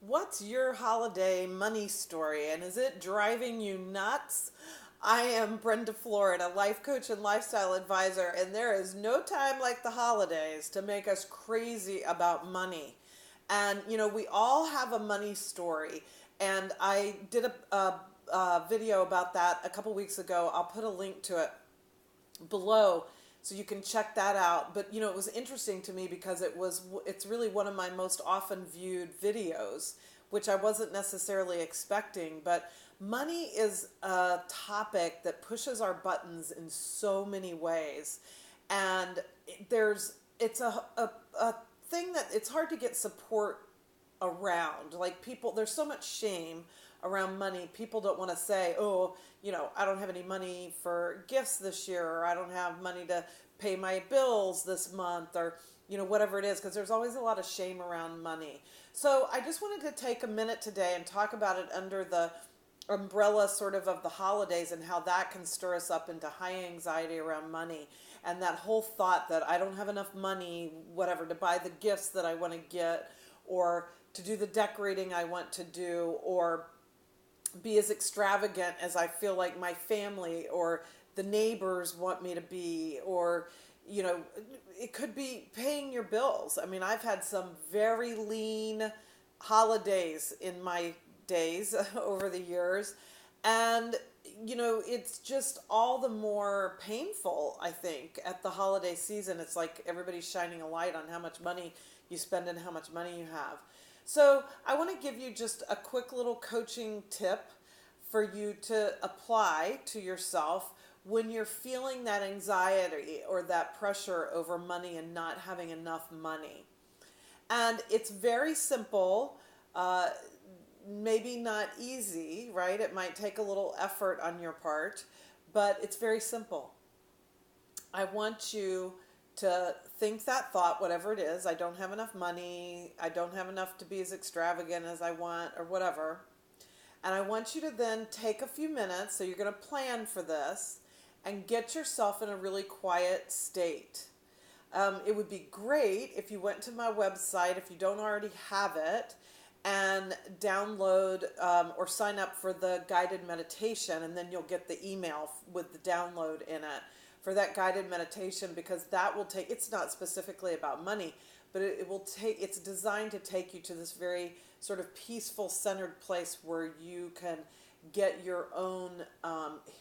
what's your holiday money story and is it driving you nuts? I am Brenda Florida, life coach and lifestyle advisor, and there is no time like the holidays to make us crazy about money. And we all have a money story, and I did a video about that a couple weeks ago. I'll put a link to it below so you can check that out. But it was interesting to me because it's really one of my most often viewed videos, which I wasn't necessarily expecting. But money is a topic that pushes our buttons in so many ways, and it's a thing that it's hard to get support around. Like, people, there's so much shame around money. People don't want to say, oh, I don't have any money for gifts this year, or I don't have money to pay my bills this month, or whatever it is, because there's always a lot of shame around money. So I just wanted to take a minute today and talk about it under the umbrella sort of the holidays, and how that can stir us up into high anxiety around money, and that whole thought that I don't have enough money, whatever, to buy the gifts that I want to get, or to do the decorating I want to do, or be as extravagant as I feel like my family or the neighbors want me to be, or it could be paying your bills. I mean, I've had some very lean holidays in my days over the years, and it's just all the more painful, I think, at the holiday season. It's like everybody's shining a light on how much money you spend and how much money you have. So I want to give you just a quick little coaching tip for you to apply to yourself when you're feeling that anxiety or that pressure over money and not having enough money. And it's very simple, maybe not easy, right? It might take a little effort on your part, but it's very simple. I want you to think that thought, whatever it is. I don't have enough money. I don't have enough to be as extravagant as I want, or whatever. And I want you to then take a few minutes, so you're going to plan for this, and get yourself in a really quiet state. It would be great if you went to my website, if you don't already have it, and download or sign up for the guided meditation, and then you'll get the email with the download in it for that guided meditation, because that will take, it's not specifically about money, but it's designed to take you to this very sort of peaceful, centered place where you can get your own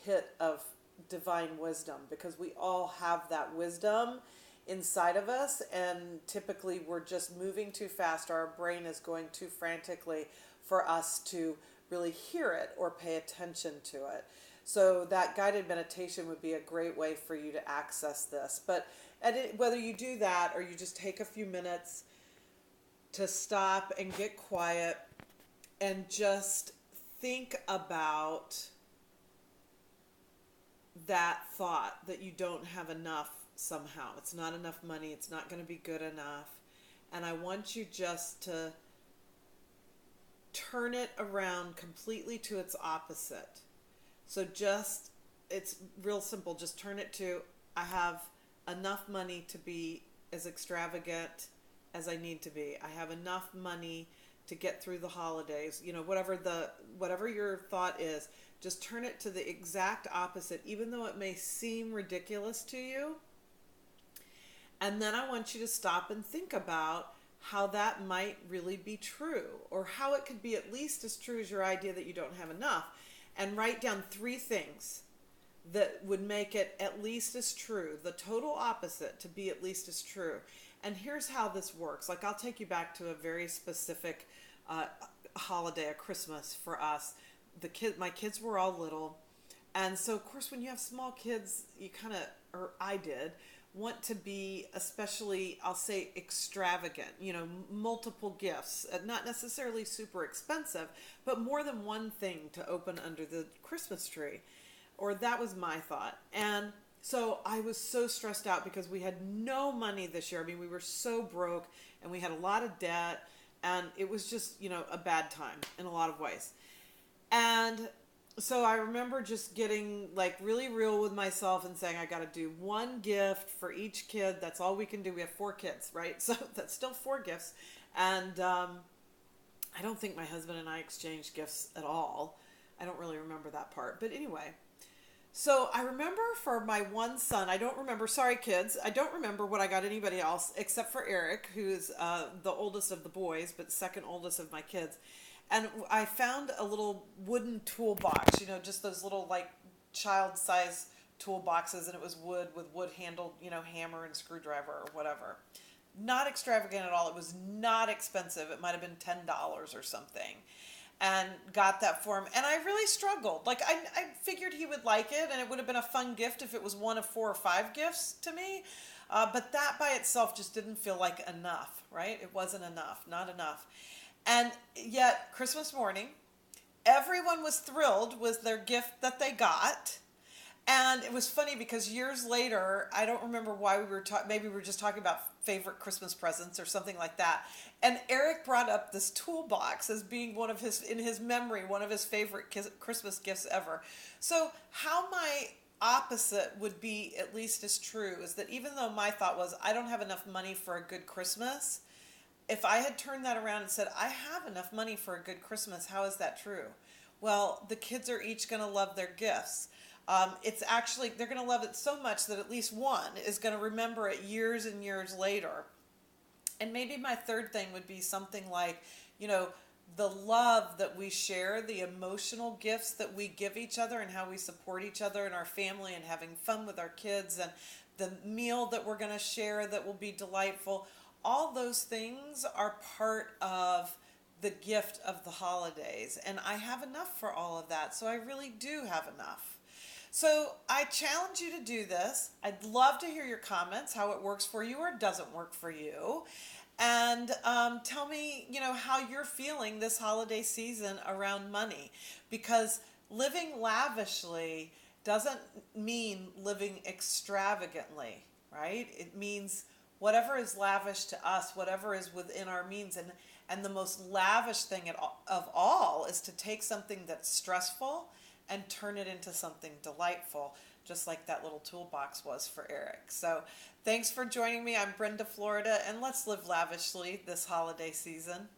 hit of divine wisdom, because we all have that wisdom inside of us, and typically we're just moving too fast, or our brain is going too frantically for us to really hear it or pay attention to it. So that guided meditation would be a great way for you to access this. But whether you do that or you just take a few minutes to stop and get quiet and just think about that thought that you don't have enough somehow. It's not enough money. It's not going to be good enough. And I want you just to turn it around completely to its opposite. So it's real simple. Just turn it to, I have enough money to be as extravagant as I need to be. I have enough money to get through the holidays. Whatever your thought is, just turn it to the exact opposite, even though it may seem ridiculous to you. And then I want you to stop and think about how that might really be true, or how it could be at least as true as your idea that you don't have enough. And write down 3 things that would make it at least as true, the total opposite to be at least as true. And here's how this works. Like, I'll take you back to a very specific holiday, a Christmas for us. My kids were all little. And so, of course, when you have small kids, you kind of, or I did, want to be especially, I'll say, extravagant, multiple gifts, not necessarily super expensive, but more than one thing to open under the Christmas tree. Or that was my thought. And so I was so stressed out because we had no money this year. I mean, we were so broke, and we had a lot of debt, and it was just, a bad time in a lot of ways. And so I remember just getting like really real with myself and saying, I got to do one gift for each kid. That's all we can do. We have 4 kids, right? So that's still 4 gifts. And I don't think my husband and I exchanged gifts at all. I don't really remember that part. But anyway, so I remember for my one son, I don't remember, sorry kids, I don't remember what I got anybody else except for Eric, who's the oldest of the boys, but second oldest of my kids. And I found a little wooden toolbox, just those little like child size toolboxes, and it was wood with wood handled, hammer and screwdriver or whatever. Not extravagant at all. It was not expensive. It might have been $10 or something. And got that for him. And I really struggled. Like, I figured he would like it, and it would have been a fun gift if it was one of 4 or 5 gifts to me. But that by itself just didn't feel like enough, right? It wasn't enough, not enough. And yet, Christmas morning, everyone was thrilled with their gift that they got. And it was funny because years later, I don't remember why we were talking, maybe we were just talking about favorite Christmas presents or something like that. And Eric brought up this toolbox as being in his memory, one of his favorite Christmas gifts ever. So how my opposite would be at least as true is that even though my thought was, I don't have enough money for a good Christmas, if I had turned that around and said, I have enough money for a good Christmas, how is that true? Well, the kids are each going to love their gifts. It's actually, they're going to love it so much that at least one is going to remember it years and years later. And maybe my third thing would be something like, the love that we share, the emotional gifts that we give each other, and how we support each other and our family, and having fun with our kids, and the meal that we're going to share that will be delightful. All those things are part of the gift of the holidays. And I have enough for all of that. So I really do have enough. So I challenge you to do this. I'd love to hear your comments, how it works for you or doesn't work for you. And tell me, how you're feeling this holiday season around money. Because living lavishly doesn't mean living extravagantly, right? It means whatever is lavish to us, whatever is within our means. And the most lavish thing of all is to take something that's stressful and turn it into something delightful, just like that little toolbox was for Eric. So thanks for joining me. I'm Brenda, Florida, and let's live lavishly this holiday season.